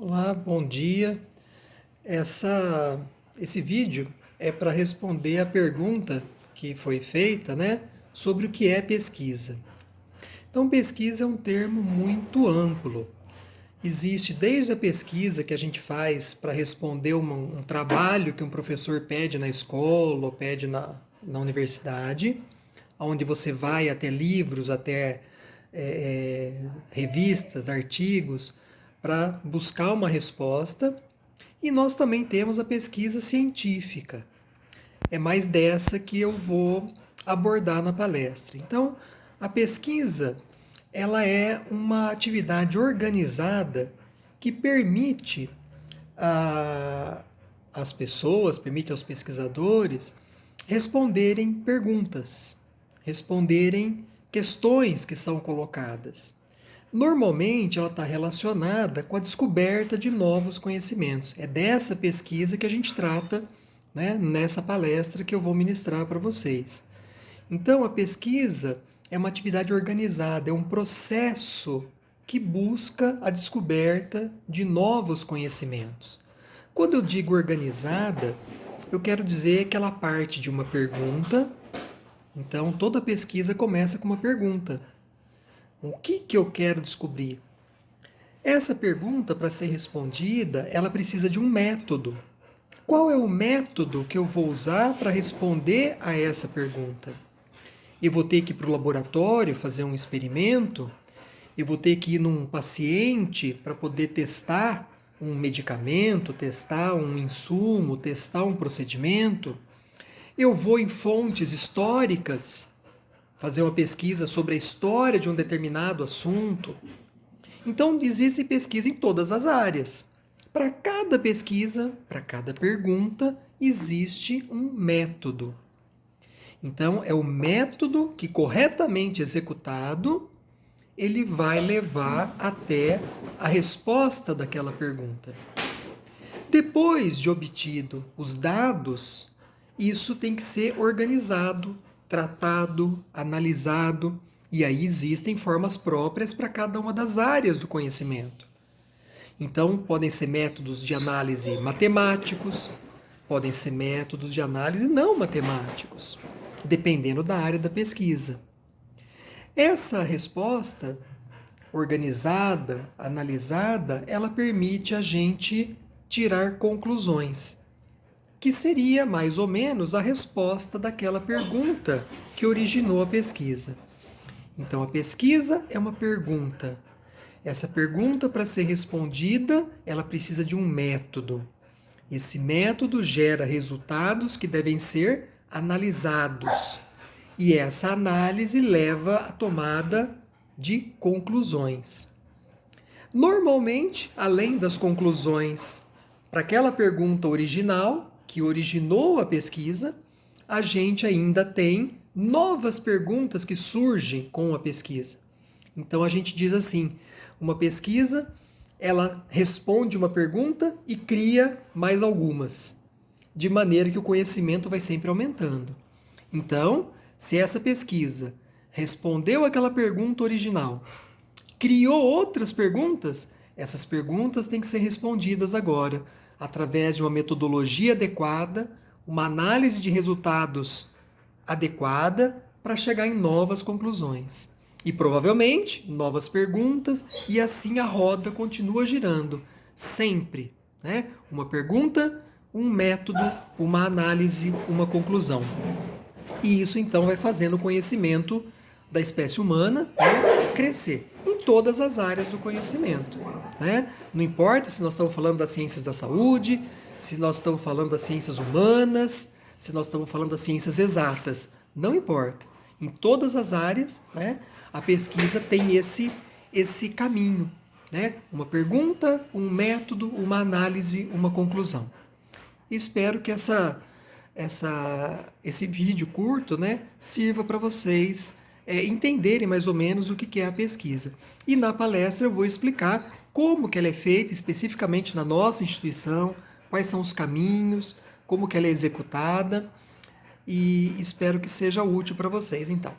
Olá, bom dia. Esse vídeo é para responder a pergunta que foi feita, né, sobre o que é pesquisa. Então, pesquisa é um termo muito amplo. Existe desde a pesquisa que a gente faz para responder um trabalho que um professor pede na escola ou pede na universidade, onde você vai até livros, até revistas, artigos, para buscar uma resposta. E nós também temos a pesquisa científica. É mais dessa que eu vou abordar na palestra. Então, a pesquisa, ela é uma atividade organizada que permite às pessoas, permite aos pesquisadores responderem perguntas, responderem questões que são colocadas. Normalmente ela está relacionada com a descoberta de novos conhecimentos. É dessa pesquisa que a gente trata, né, nessa palestra que eu vou ministrar para vocês. Então, a pesquisa é uma atividade organizada, é um processo que busca a descoberta de novos conhecimentos. Quando eu digo organizada, eu quero dizer que ela parte de uma pergunta. Então, toda pesquisa começa com uma pergunta. O que eu quero descobrir? Essa pergunta, para ser respondida, ela precisa de um método. Qual é o método que eu vou usar para responder a essa pergunta? Eu vou ter que ir para o laboratório fazer um experimento? Eu vou ter que ir num paciente para poder testar um medicamento, testar um insumo, testar um procedimento? Eu vou em fontes históricas fazer uma pesquisa sobre a história de um determinado assunto? Então, existe pesquisa em todas as áreas. Para cada pesquisa, para cada pergunta, existe um método. Então, é o método que, corretamente executado, ele vai levar até a resposta daquela pergunta. Depois de obtido os dados, isso tem que ser organizado, tratado, analisado, e aí existem formas próprias para cada uma das áreas do conhecimento. Então, podem ser métodos de análise matemáticos, podem ser métodos de análise não matemáticos, dependendo da área da pesquisa. Essa resposta organizada, analisada, ela permite a gente tirar conclusões, que seria mais ou menos a resposta daquela pergunta que originou a pesquisa. Então, a pesquisa é uma pergunta. Essa pergunta, para ser respondida, ela precisa de um método. Esse método gera resultados que devem ser analisados. E essa análise leva à tomada de conclusões. Normalmente, além das conclusões para aquela pergunta original, que originou a pesquisa, a gente ainda tem novas perguntas que surgem com a pesquisa. Então a gente diz assim, uma pesquisa, ela responde uma pergunta e cria mais algumas, de maneira que o conhecimento vai sempre aumentando. Então, se essa pesquisa respondeu aquela pergunta original, criou outras perguntas, essas perguntas têm que ser respondidas agora, através de uma metodologia adequada, uma análise de resultados adequada, para chegar em novas conclusões. E provavelmente novas perguntas, e assim a roda continua girando. Sempre. Né? Uma pergunta, um método, uma análise, uma conclusão. E isso então vai fazendo o conhecimento da espécie humana, né, crescer em todas as áreas do conhecimento. Né? Não importa se nós estamos falando das ciências da saúde, se nós estamos falando das ciências humanas, se nós estamos falando das ciências exatas. Não importa. Em todas as áreas, né, a pesquisa tem esse caminho. Né? Uma pergunta, um método, uma análise, uma conclusão. Espero que esse vídeo curto, né, sirva para vocês entenderem mais ou menos o que é a pesquisa. E na palestra eu vou explicar como que ela é feita especificamente na nossa instituição, quais são os caminhos, como que ela é executada, e espero que seja útil para vocês então.